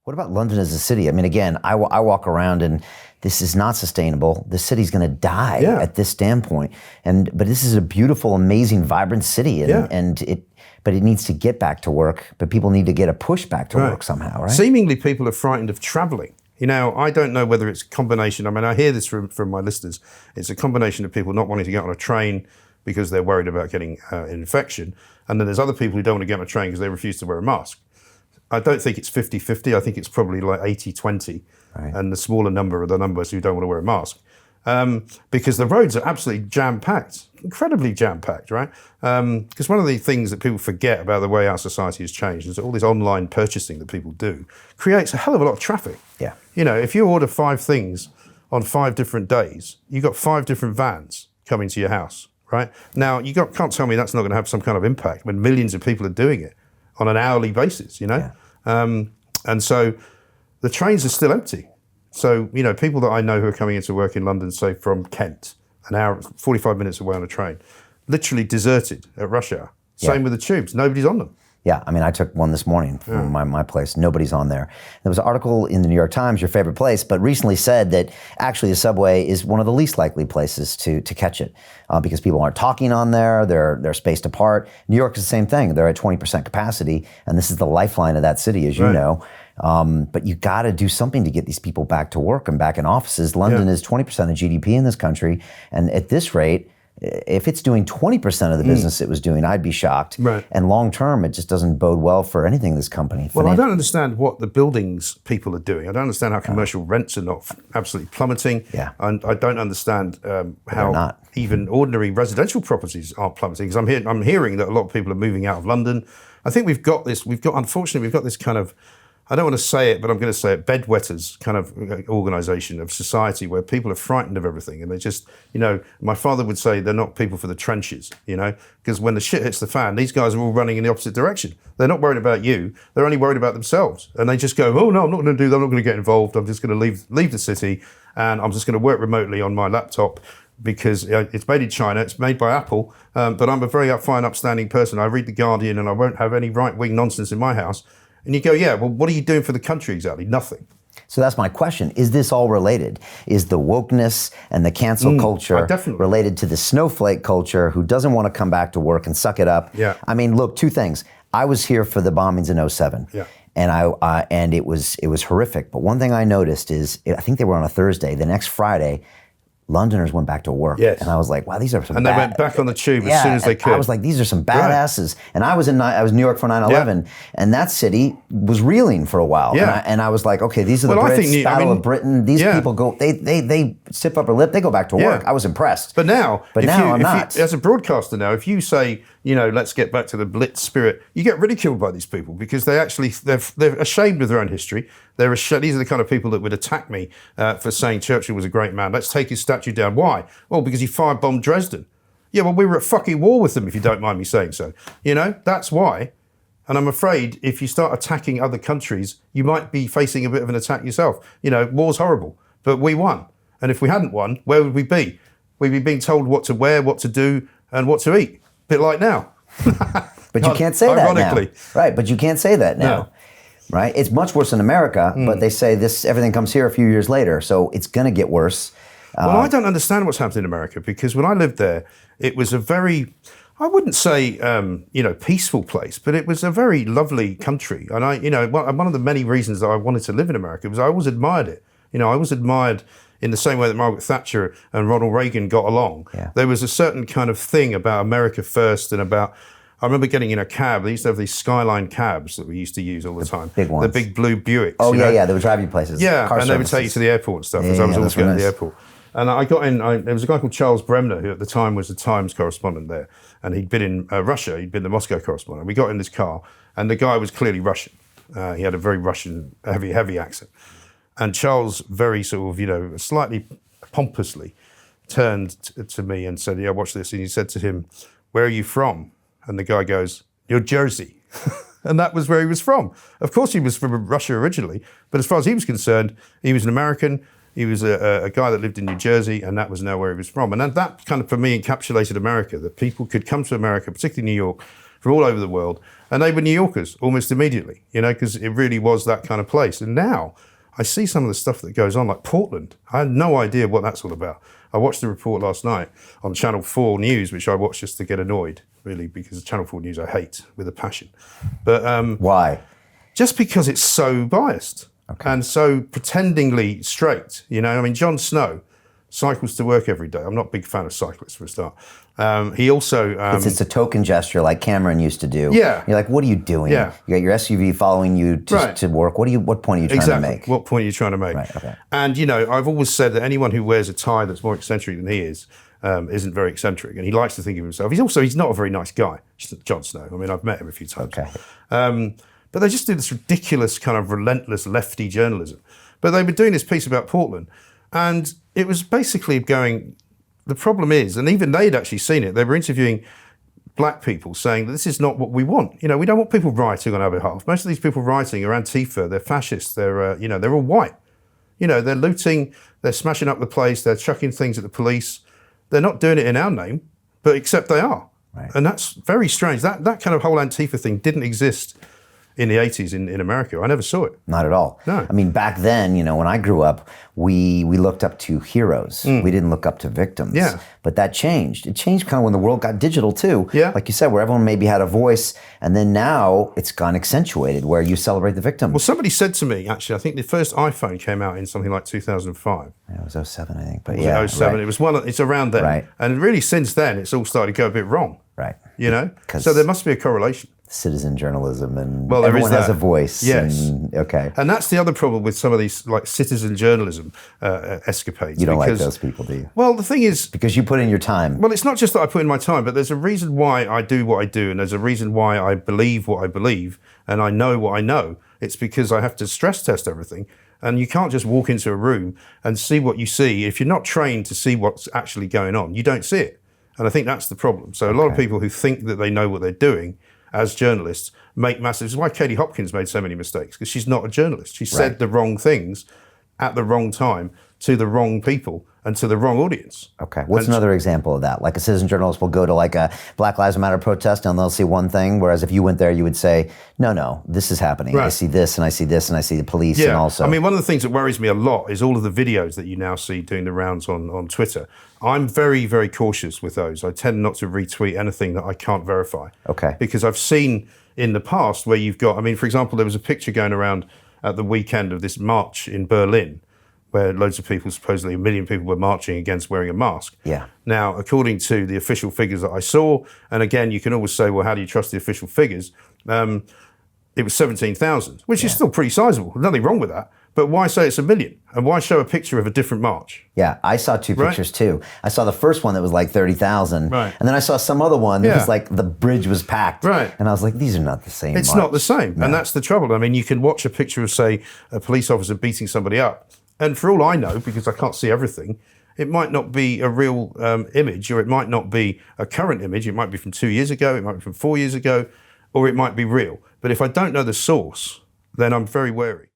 What about London as a city? I mean, again, I walk around and this is not sustainable. The city's going to die at this standpoint. But this is a beautiful, amazing, vibrant city, but it needs to get back to work. But people need to get a push back to work somehow, right? Seemingly, people are frightened of traveling. I don't know whether it's a combination. I mean, I hear this from my listeners. It's a combination of people not wanting to get on a train because they're worried about getting an infection. And then there's other people who don't want to get on a train because they refuse to wear a mask. I don't think it's 50-50. I think it's probably like 80-20. Right. And the smaller number are the numbers who don't want to wear a mask. Because the roads are absolutely jam-packed, incredibly jam-packed, right? Because one of the things that people forget about the way our society has changed is that all this online purchasing that people do creates a hell of a lot of traffic. Yeah. If you order 5 things on 5 different days, you've got 5 different vans coming to your house, right? Now, can't tell me that's not going to have some kind of impact when millions of people are doing it on an hourly basis, Yeah. And so the trains are still empty. So, people that I know who are coming into work in London, say from Kent, an hour, 45 minutes away on a train, literally deserted at rush hour. Same with the tubes, nobody's on them. Yeah, I mean, I took one this morning from my place. Nobody's on there. There was an article in the New York Times, your favorite place, but recently said that actually the subway is one of the least likely places to catch it because people aren't talking on there. They're spaced apart. New York is the same thing. They're at 20% capacity, and this is the lifeline of that city, as you know. But you got to do something to get these people back to work and back in offices. London is 20% of GDP in this country, and at this rate, if it's doing 20% of the business it was doing, I'd be shocked. Right. And long term, it just doesn't bode well for anything this company. Well, I don't understand what the buildings people are doing. I don't understand how commercial rents are not absolutely plummeting. Yeah. And I don't understand how even ordinary residential properties aren't plummeting. Because I'm hearing that a lot of people are moving out of London. I think unfortunately, we've got this kind of, I don't want to say it, but I'm going to say it, bedwetters kind of organisation of society where people are frightened of everything. And they just, my father would say they're not people for the trenches, because when the shit hits the fan, these guys are all running in the opposite direction. They're not worried about you. They're only worried about themselves. And they just go, oh, no, I'm not going to do that. I'm not going to get involved. I'm just going to leave the city and I'm just going to work remotely on my laptop because it's made in China, it's made by Apple, but I'm a very fine, upstanding person. I read The Guardian and I won't have any right-wing nonsense in my house. And you go, well, what are you doing for the country exactly? Nothing. So that's my question. Is this all related? Is the wokeness and the cancel culture related to the snowflake culture who doesn't want to come back to work and suck it up? Yeah. I mean, look, 2 things. I was here for the bombings in 07. Yeah. And it was horrific. But one thing I noticed is, I think they were on a Thursday. The next Friday, Londoners went back to work. Yes. And I was like, wow, these are some And they went back on the tube as soon as they could. I was like, these are some badasses. Right. And I was in New York for 9/11, and that city was reeling for a while. Yeah. And I was like, okay, these are the Brits, Battle of Britain. These people go, they stiff upper lip, they go back to work. I was impressed. But now I'm not. As a broadcaster now, if you say, let's get back to the Blitz spirit, you get ridiculed by these people because they're ashamed of their own history. These are the kind of people that would attack me for saying Churchill was a great man. Let's take his statue down. Why? Well, because he firebombed Dresden. Yeah, well, we were at fucking war with them, if you don't mind me saying so. That's why. And I'm afraid if you start attacking other countries, you might be facing a bit of an attack yourself. War's horrible, but we won. And if we hadn't won, where would we be? We'd be being told what to wear, what to do, and what to eat. A bit like now. But you can't say that now. Right, but you can't say that now. No. Right? It's much worse in America, but they say everything comes here a few years later, so it's going to get worse. Well, I don't understand what's happened in America because when I lived there, it was a very, I wouldn't say, peaceful place, but it was a very lovely country. And one of the many reasons that I wanted to live in America was I always admired it. I always admired in the same way that Margaret Thatcher and Ronald Reagan got along. Yeah. There was a certain kind of thing about America first and about, I remember getting in a cab. They used to have these Skyline cabs that we used to use all the time. Big ones. The big blue Buicks. Oh, yeah, they would drive you places. Yeah, and they would take you to the airport and stuff, because I was always going to the airport. And I got in, there was a guy called Charles Bremner, who at the time was the Times correspondent there. And he'd been in Russia, he'd been the Moscow correspondent. We got in this car, and the guy was clearly Russian. He had a very Russian, heavy accent. And Charles, very sort of, slightly pompously, turned to me and said, watch this. And he said to him, where are you from? And the guy goes, New Jersey. And that was where he was from. Of course, he was from Russia originally, but as far as he was concerned, he was an American. He was a guy that lived in New Jersey, and that was now where he was from. And that kind of, for me, encapsulated America, that people could come to America, particularly New York, from all over the world. And they were New Yorkers almost immediately, you know, because it really was that kind of place. And now I see some of the stuff that goes on, like Portland. I had no idea what that's all about. I watched the report last night on Channel 4 News, which I watched just to get annoyed, really, because Channel 4 News I hate with a passion. But why? Just because it's so biased and so pretendingly straight. You know, I mean, Jon Snow cycles to work every day. I'm not a big fan of cyclists for a start. He also... it's a token gesture like Cameron used to do. Yeah. You're like, what are you doing? Yeah. You got your SUV following you to work. What point are you trying to make? What point are you trying to make? Right, okay. And, you know, I've always said that anyone who wears a tie that's more eccentric than he is isn't very eccentric. And he likes to think of himself. He's not a very nice guy, Jon Snow. I mean, I've met him a few times. Okay. But they just do this ridiculous kind of relentless lefty journalism. But they were doing this piece about Portland, and it was basically going, the problem is, and even they'd actually seen it, they were interviewing black people saying that this is not what we want. You know, we don't want people rioting on our behalf. Most of these people rioting are Antifa, they're fascists, they're all white. You know, they're looting, they're smashing up the place, they're chucking things at the police. They're not doing it in our name, but except they are. Right. And that's very strange. That kind of whole Antifa thing didn't exist in the 80s in America. I never saw it. Not at all. No. I mean, back then, you know, when I grew up, we looked up to heroes. We didn't look up to victims. Yeah. But that changed. It changed kind of when the world got digital too. Yeah. Like you said, where everyone maybe had a voice, and then now it's gone accentuated where you celebrate the victims. Well, somebody said to me, actually, I think the first iPhone came out in something like 2005. Yeah, it was 07, I think. But Was yeah, it 07? right. It was it's around then. Right. And really since then, it's all started to go a bit wrong. Right. You know? 'Cause So there must be a correlation. Citizen journalism and Well, there everyone is has that. a voice. Yes. Okay. And that's the other problem with some of these like citizen journalism escapades. You don't like those people, do you? Well, the thing is, Because you put in your time. well, it's not just that I put in my time, but there's a reason why I do what I do, and there's a reason why I believe what I believe, and I know what I know. It's because I have to stress test everything, and you can't just walk into a room and see what you see. If you're not trained to see what's actually going on, you don't see it. And I think that's the problem. So a lot of people who think that they know what they're doing as journalists make massive... This is why Katie Hopkins made so many mistakes, because she's not a journalist. She said the wrong things at the wrong time to the wrong people and to the wrong audience. Okay. What's another example of that? Like a citizen journalist will go to like a Black Lives Matter protest and they'll see one thing, whereas if you went there, you would say, no, this is happening. Right. I see this and I see this and I see the police and also... I mean, one of the things that worries me a lot is all of the videos that you now see doing the rounds on Twitter. I'm very, very cautious with those. I tend not to retweet anything that I can't verify. Okay. Because I've seen in the past where you've got, I mean, for example, there was a picture going around at the weekend of this march in Berlin, where loads of people, supposedly 1 million people, were marching against wearing a mask. Yeah. Now, according to the official figures that I saw, and again, you can always say, well, how do you trust the official figures? It was 17,000, which is still pretty sizable. There's nothing wrong with that. But why say it's 1 million? And why show a picture of a different march? Yeah, I saw two pictures too. I saw the first one that was like 30,000. Right. And then I saw some other one that was like the bridge was packed. Right. And I was like, these are not the same. It's not the same. No. And that's the trouble. I mean, you can watch a picture of, say, a police officer beating somebody up. And for all I know, because I can't see everything, it might not be a real image, or it might not be a current image. It might be from 2 years ago, it might be from 4 years ago, or it might be real. But if I don't know the source, then I'm very wary.